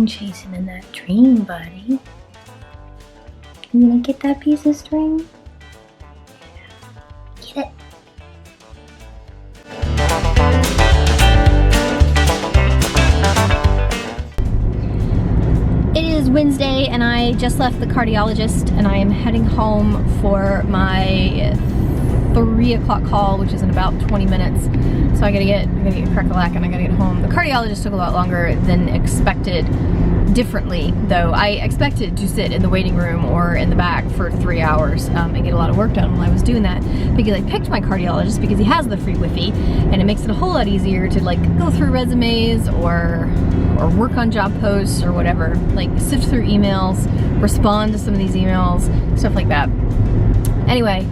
chasing in that dream, buddy. You gonna get that piece of string? Get it. It is Wednesday and I just left the cardiologist and I am heading home for my 3 o'clock call, which is in about 20 minutes. So I gotta get crack-a-lack and I gotta get home. The cardiologist took a lot longer than expected. Differently though, I expected to sit in the waiting room or in the back for 3 hours and get a lot of work done while I was doing that, because I picked my cardiologist because he has the free Wi-Fi and it makes it a whole lot easier to like go through resumes or work on job posts or whatever, like sift through emails, respond to some of these emails, stuff like that. Anyway,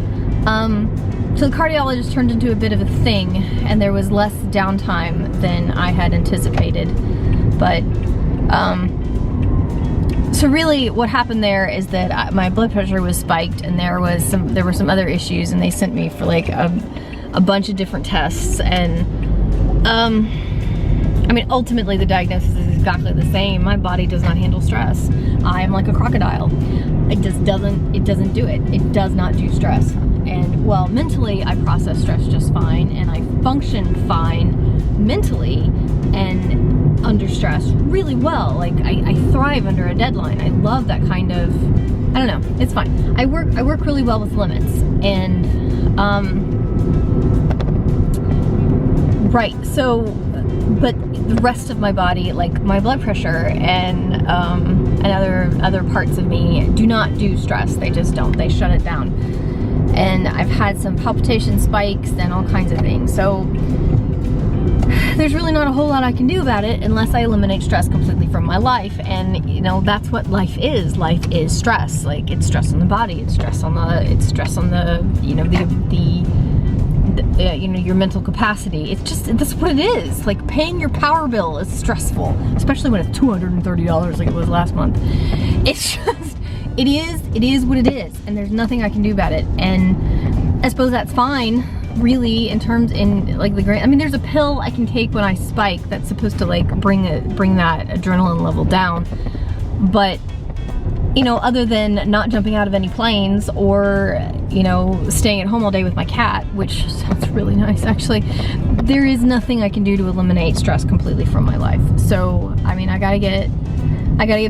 so the cardiologist turned into a bit of a thing and there was less downtime than I had anticipated. But so really what happened there is that my blood pressure was spiked and there were some other issues, and they sent me for like a bunch of different tests, and I mean, ultimately the diagnosis is exactly the same. My body does not handle stress. I am like a crocodile. It doesn't do it. It does not do stress. And well, mentally I process stress just fine and I function fine mentally and under stress really well. Like I thrive under a deadline. I love that kind of, I don't know, it's fine. I work really well with limits, and right, so but the rest of my body, like my blood pressure and other parts of me do not do stress. They just don't. They shut it down. And I've had some palpitation spikes and all kinds of things. So there's really not a whole lot I can do about it unless I eliminate stress completely from my life. And you know, that's what life is. Life is stress. Like, it's stress on the body, it's stress on the you know, you know, your mental capacity. It's just, that's what it is. Like, paying your power bill is stressful, especially when it's $230 like it was last month. It's just, it is what it is, and there's nothing I can do about it. And I suppose that's fine, really, in like the grand. I mean, there's a pill I can take when I spike that's supposed to like bring that adrenaline level down, but you know, other than not jumping out of any planes or, you know, staying at home all day with my cat, which sounds really nice actually, there is nothing I can do to eliminate stress completely from my life. So, I mean, I gotta get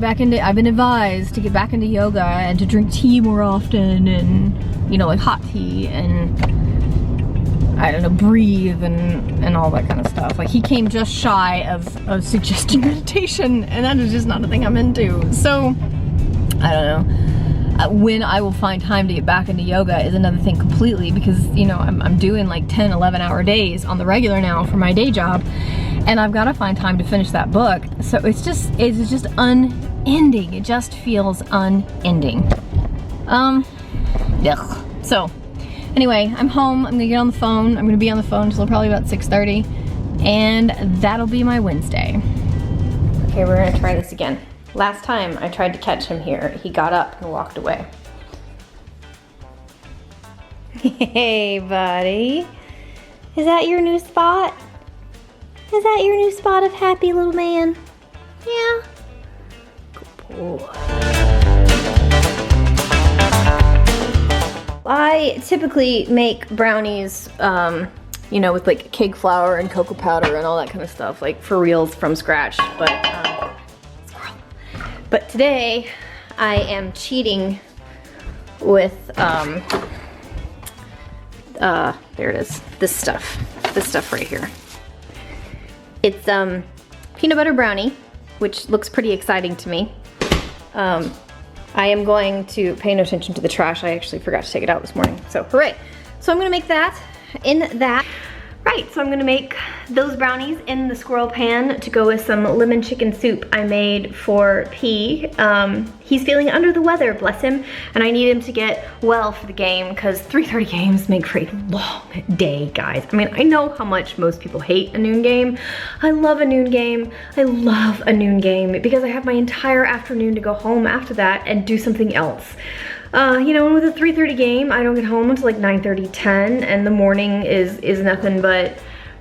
back into, I've been advised to get back into yoga and to drink tea more often, and, you know, like hot tea, and I don't know, breathe and all that kind of stuff. Like, he came just shy of suggesting meditation, and that is just not a thing I'm into. So, I don't know. When I will find time to get back into yoga is another thing completely, because, you know, I'm doing like 10, 11 hour days on the regular now for my day job, and I've got to find time to finish that book. So it's just unending. It just feels unending. Ugh. So anyway, I'm home. I'm gonna get on the phone. I'm gonna be on the phone till probably about 6:30, and that'll be my Wednesday. Okay, we're gonna try this again. Last time I tried to catch him here, he got up and walked away. Hey, buddy. Is that your new spot? Is that your new spot of happy little man? Yeah? Good boy. I typically make brownies, you know, with like cake flour and cocoa powder and all that kind of stuff, like for reals from scratch, but today I am cheating with, there it is, this stuff right here. It's peanut butter brownie, which looks pretty exciting to me. I am going to pay no attention to the trash. I actually forgot to take it out this morning, so hooray. So I'm gonna make that in that. Right, so I'm gonna make those brownies in the squirrel pan to go with some lemon chicken soup I made for P. He's feeling under the weather, bless him, and I need him to get well for the game, because 3:30 games make for a long day, guys. I mean, I know how much most people hate a noon game. I love a noon game. I love a noon game because I have my entire afternoon to go home after that and do something else. You know, with a 3:30 game, I don't get home until like 9:30, 10, and the morning is nothing but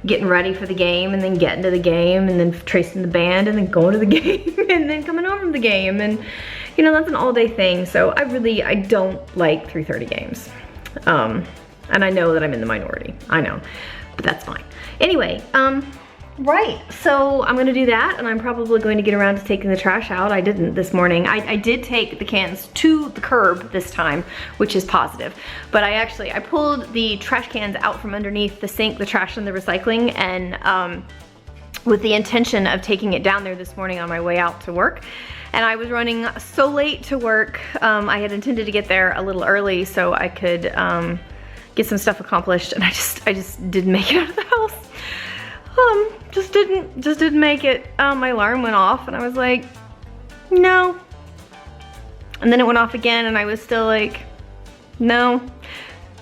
getting ready for the game and then getting to the game and then tracing the band and then going to the game and then coming home from the game. And you know, that's an all day thing. So I don't like 3:30 games. And I know that I'm in the minority, I know, but that's fine. Anyway, right, so I'm gonna do that, and I'm probably going to get around to taking the trash out. I didn't this morning. I did take the cans to the curb this time, which is positive. But I pulled the trash cans out from underneath the sink, the trash and the recycling, and with the intention of taking it down there this morning on my way out to work. And I was running so late to work. I had intended to get there a little early so I could get some stuff accomplished, and I just didn't make it out of the house. Just didn't make it. My alarm went off and I was like, no. And then it went off again and I was still like, no,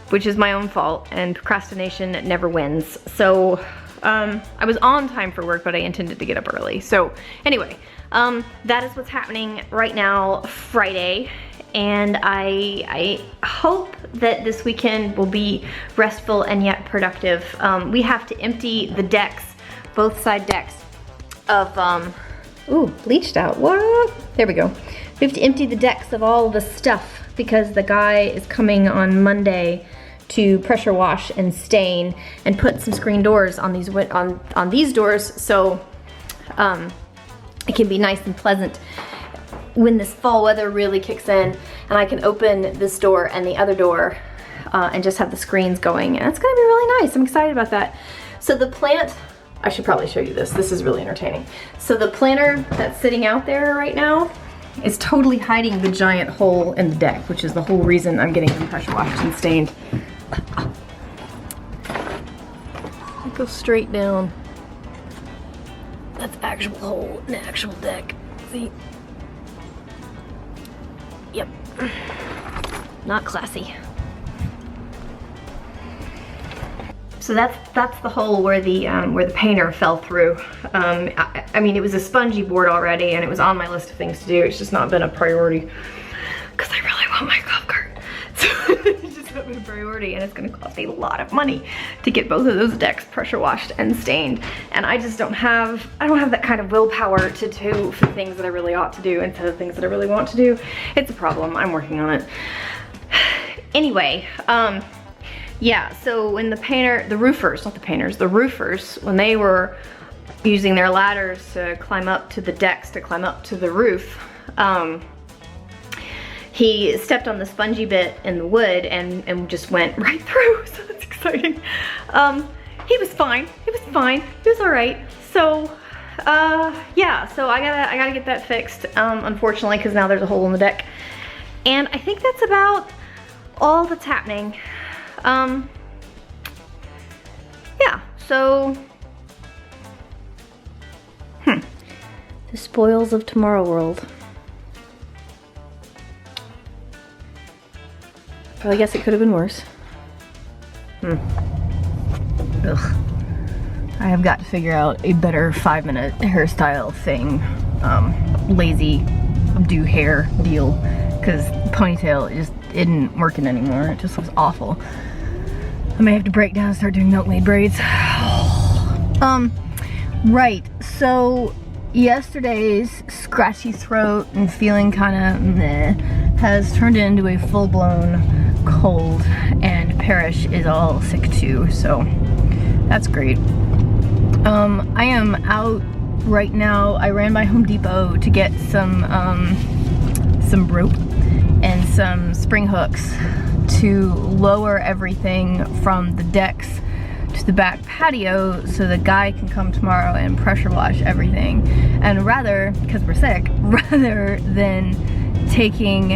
which is my own fault, and procrastination never wins. So I was on time for work, but I intended to get up early. So anyway, that is what's happening right now, Friday. And I hope that this weekend will be restful and yet productive. We have to empty the decks, both side decks of, ooh, bleached out, what? There we go. We have to empty the decks of all the stuff because the guy is coming on Monday to pressure wash and stain and put some screen doors on these doors, so it can be nice and pleasant when this fall weather really kicks in, and I can open this door and the other door and just have the screens going, and it's gonna be really nice. I'm excited about that. So the plant, I should probably show you this. This is really entertaining. So the planter that's sitting out there right now is totally hiding the giant hole in the deck, which is the whole reason I'm getting them pressure washed and stained. It goes straight down. That's actual hole in the actual deck. See? Yep. Not classy. So that's the hole where the painter fell through. I mean, it was a spongy board already, and it was on my list of things to do. It's just not been a priority because I really want my golf cart. So it's just not been a priority, and it's going to cost a lot of money to get both of those decks pressure washed and stained. And I just don't have that kind of willpower to do for things that I really ought to do instead of things that I really want to do. It's a problem. I'm working on it. Anyway, yeah, so when the roofers, when they were using their ladders to climb up to the decks, to climb up to the roof, he stepped on the spongy bit in the wood and just went right through, so that's exciting. He was fine, he was all right. So, yeah, so I gotta get that fixed, unfortunately, because now there's a hole in the deck. And I think that's about all that's happening. Yeah, so, the spoils of tomorrow world. Well, I guess it could have been worse. Ugh. I have got to figure out a better 5-minute hairstyle thing. Lazy do hair deal, because ponytail it just isn't working anymore. It just looks awful. I may have to break down and start doing milkmaid braids. Right, so yesterday's scratchy throat and feeling kind of meh has turned into a full-blown cold, and Parrish is all sick too, so that's great. I am out right now. I ran by Home Depot to get some rope and some spring hooks to lower everything from the decks to the back patio so the guy can come tomorrow and pressure wash everything. And rather, because we're sick, rather than taking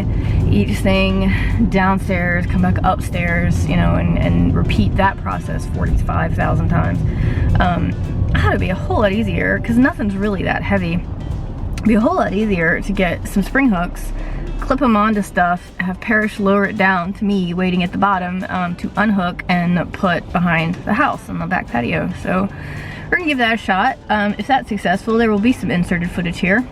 each thing downstairs, come back upstairs, you know, and repeat that process 45,000 times, I thought it'd be a whole lot easier, because nothing's really that heavy. It'd be a whole lot easier to get some spring hooks, clip them onto stuff, have Parrish lower it down to me waiting at the bottom to unhook and put behind the house on the back patio. So we're gonna give that a shot. If that's successful, there will be some inserted footage here.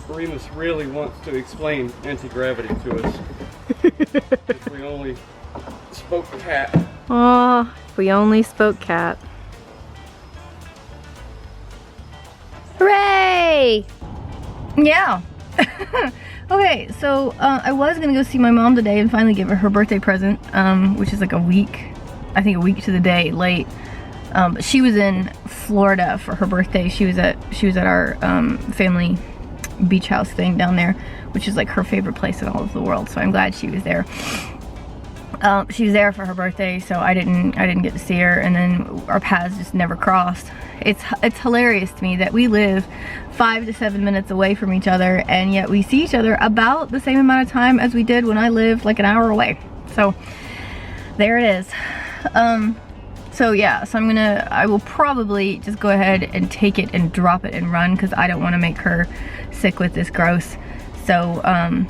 Remus really wants to explain anti-gravity to us. If we only spoke cat. Oh, if we only spoke cat. Hooray! Yeah. Okay, so I was gonna go see my mom today and finally give her her birthday present, which is like a week, I think a week to the day late. But she was in Florida for her birthday. She was at our family beach house thing down there, which is like her favorite place in all of the world. So I'm glad she was there. She was there for her birthday, so I didn't get to see her, and then our paths just never crossed. It's hilarious to me that we live 5 to 7 minutes away from each other, and yet we see each other about the same amount of time as we did when I lived like an hour away. So there it is. So yeah, so I will probably just go ahead and take it and drop it and run, because I don't want to make her sick with this gross. So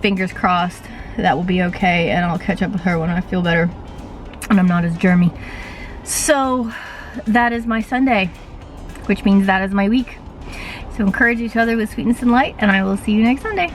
fingers crossed that will be okay, and I'll catch up with her when I feel better and I'm not as germy. So that is my Sunday, which means that is my week. So encourage each other with sweetness and light, and I will see you next Sunday.